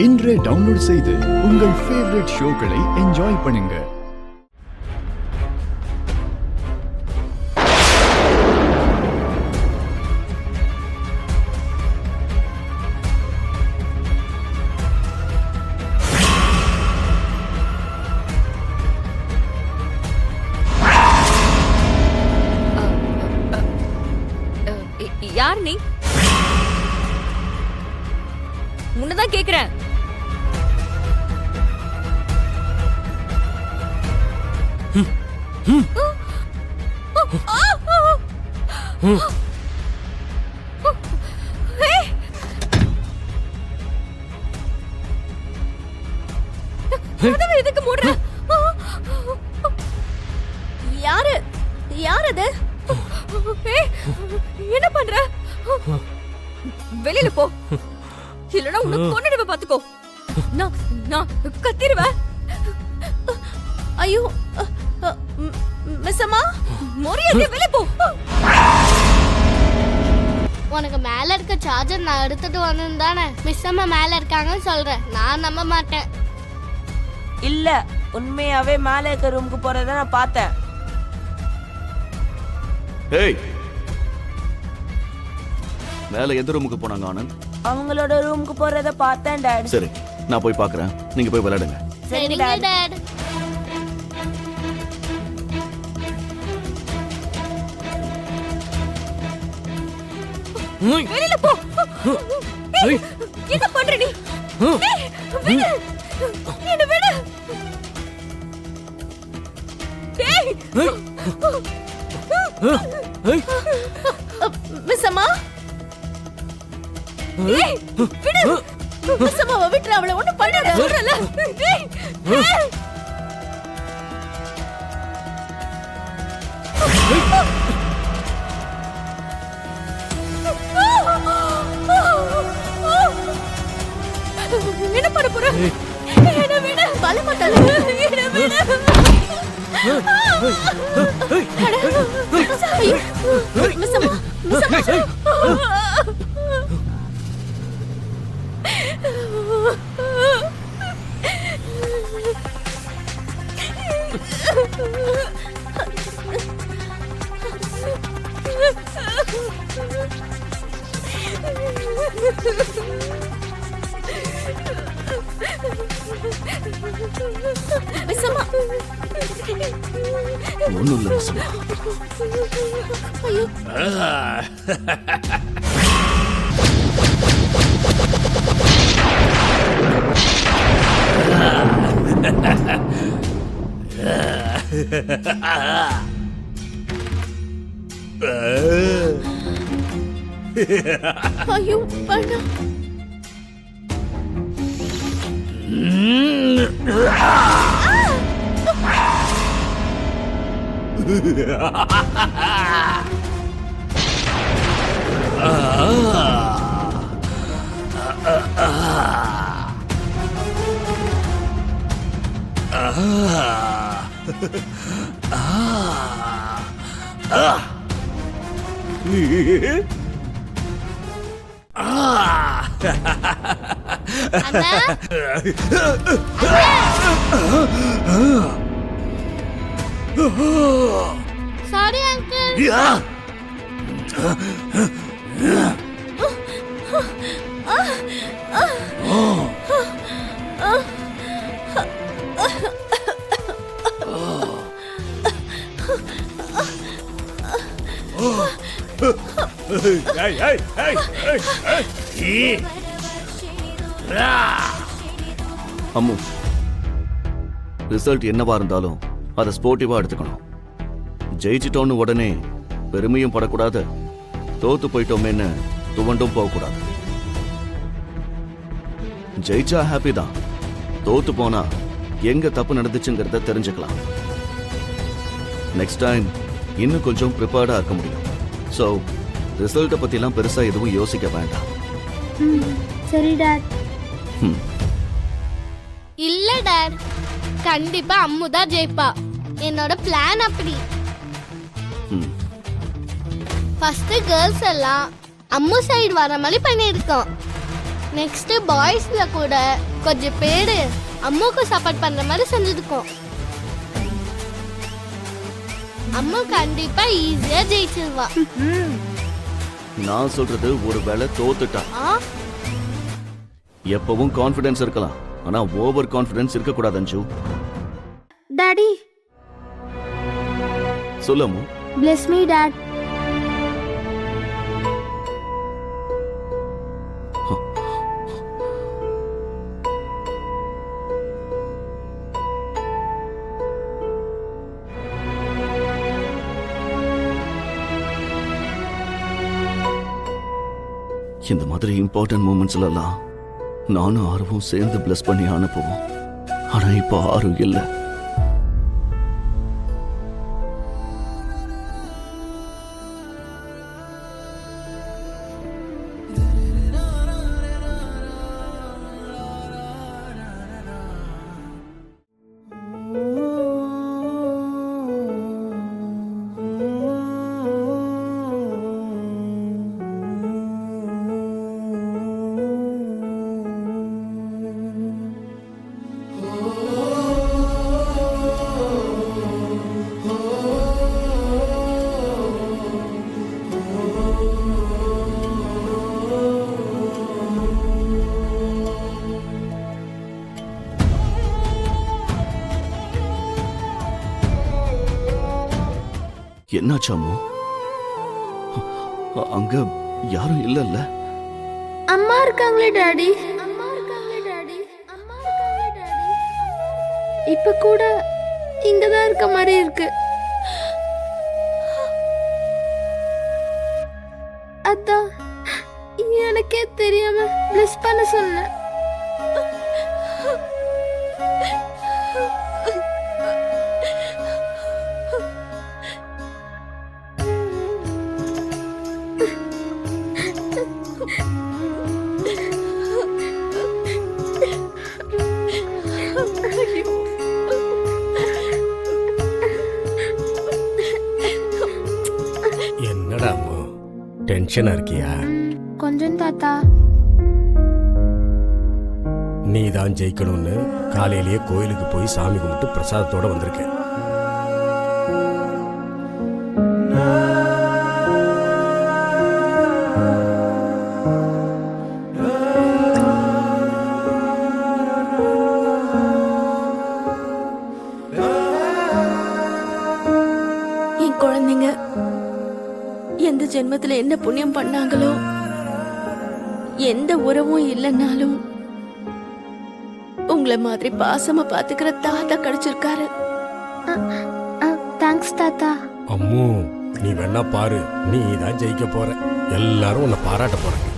இன்றே டவுன்லோட் செய்து உங்கள் ஃபேவரட் ஷோக்களை என்ஜாய் பண்ணுங்க. யார் நீ? உன்னதான் கேக்குறேன். எதுக்கு மூடுற? யாரு யார் அது? என்ன பண்ற? வெளியில போ, இல்லனா உன்னை கொன்னுடுவே பாத்துக்கோ. நான் கத்திருவேன். ஐயோ மிஸ் அம்மா, மொரியாதே வெளிய போ. உனக்கு மேல இருக்க சார்ஜர் நான் எடுத்துட்டு வந்தேன் தானே மிஸ் அம்மா மேல இருக்காங்கன்னு சொல்றேன். நான் நம்ப மாட்டேன். இல்ல, உண்மையாவே மேல இருக்க ரூமுக்கு போறத நான் பார்த்தேன். ஏய், மேல எந்த ரூமுக்கு போனாங்க ஆனந்த்? அவங்களோட ரூமுக்கு போறத பார்த்தேன் டாட். சரி, நான் போய் பார்க்கறேன், நீங்க போய் விளையாடுங்க. சரிங்க டாட். வெளியில போ. என்ன பண்ற நீ? விடு, என்ன விடு. டேய் மிஸ் அம்மா, டேய் விடு. மிஸ் அம்மாவை விட்டு அவளை ஒண்ணும் பண்ணாத சொல்றல. டேய் என்ன பண்ண போற? என்ன விடு. பலமாட்டாத. என்ன விடு. மிஸ் அம்மா, மிஸ் அம்மா. மிஸ் அம்மா, ஒண்ணும் இல்ல மிஸ் அம்மா. ஐயோ ஐயோ வேண்டாம். Sorry uncle. அம்மு, ரிசல்ட் என்னவா இருந்தாலும் அதை ஸ்போர்ட்டிவா எடுத்துக்கணும். ஜெயிச்சிட்டோன்னு உடனே பெருமையும் படக்கூடாது, தோத்து போயிட்டோமேன்னு துவண்டும் போகக்கூடாது. ஜெயிச்சா ஹாப்பி தான், தோத்து போனா எங்க தப்பு நடந்துச்சுங்கிறத தெரிஞ்சுக்கலாம். நெக்ஸ்ட் டைம் இன்னும் கொஞ்சம் ப்ரிப்பேர்டா இருக்க முடியும். ஸோ ரிசல்ட்டை பத்திலாம் பெருசா எதுவும் யோசிக்க வேண்டாம். சரி டாட். இல்ல டாட், கண்டிப்பா அம்முதா ஜெயிப்பா. என்னோட பிளான் அப்படி. ஃபர்ஸ்ட் கேர்ள்ஸ் எல்லாம் அம்மு சைடு வர மாதிரி பண்ணியிருக்கோம். நெக்ஸ்ட் பாய்ஸ்ல கூட கொஞ்சம் பேரு அம்மாவுக்கு சப்போர்ட் பண்ற மாதிரி செஞ்சிருக்கோம். அம்மா கண்டிப்பா ஈஸியா ஜெயிச்சிருவா. நான் சொல்றது ஒருவேளை தோத்துட்டா எப்பவும் கான்ஃபிடன்ஸ் இருக்கலாம், ஆனா ஓவர் கான்ஃபிடன்ஸ் இருக்க கூடாது அஞ்சு. டாடி, சொல்லமு. bless me dad. இந்த மாதிரி இம்பார்ட்டன்ட் மூமெண்ட்ஸ்ல எல்லாம் நானும் ஆர்வம் சேர்ந்து பிளஸ் பண்ணி அனுப்புவோம். ஆனா இப்போ ஆர்வம் இல்லை. என்னாச்சாமோ? அங்க யாரும் இல்லல்ல? அம்மா இருக்காங்களே டாடி. இப்ப கூட இங்கதான் இருக்க மாதிரி இருக்கு. அதான் எனக்கே தெரியாம பிளஸ் பண்ண சொன்னேன். என்னடா அம்மு, டென்ஷனா இருக்கியா? கொஞ்சம் தாத்தா. நீ தான் ஜெயிக்கணும்னு காலையிலேயே கோயிலுக்கு போய் சாமி கும்பிட்டு பிரசாதத்தோட வந்திருக்கேன். என் குழந்தைங்க எந்த ஜென்மத்துல என்ன புண்ணியம் பண்ணாங்களோ, எந்த உறவும் இல்லைன்னாலும் உங்களை மாதிரி பாசமா பாத்துக்கிற தாத்தா கிடைச்சிருக்காரு. தேங்க்ஸ் தாத்தா. அம்மு, நீ வேணா பாரு, நீ தான் ஜெயிக்க போற. எல்லாரும் உன்னை பாராட்ட போறாங்க.